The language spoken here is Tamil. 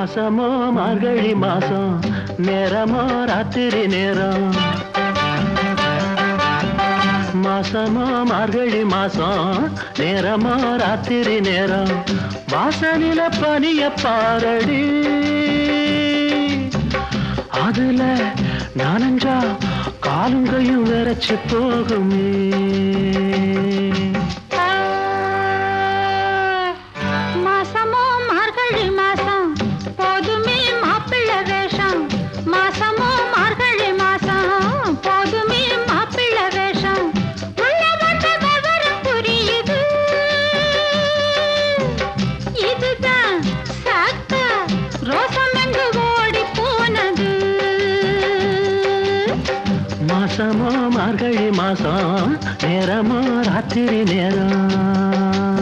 மாசமோ மார்கழி மாசம், நேரமோ ராத்திரி நேரம். மாசமோ மார்கழி மாசம், நேரமோ ராத்திரி நேரம். வாசலில பனிய பாரடி, அதுல நானஞ்சா காலுங்கையும் விரைச்சு போகுமே. மாசமோ மார்கழி மாசம், நேரமோ ராத்திரி நேரம்.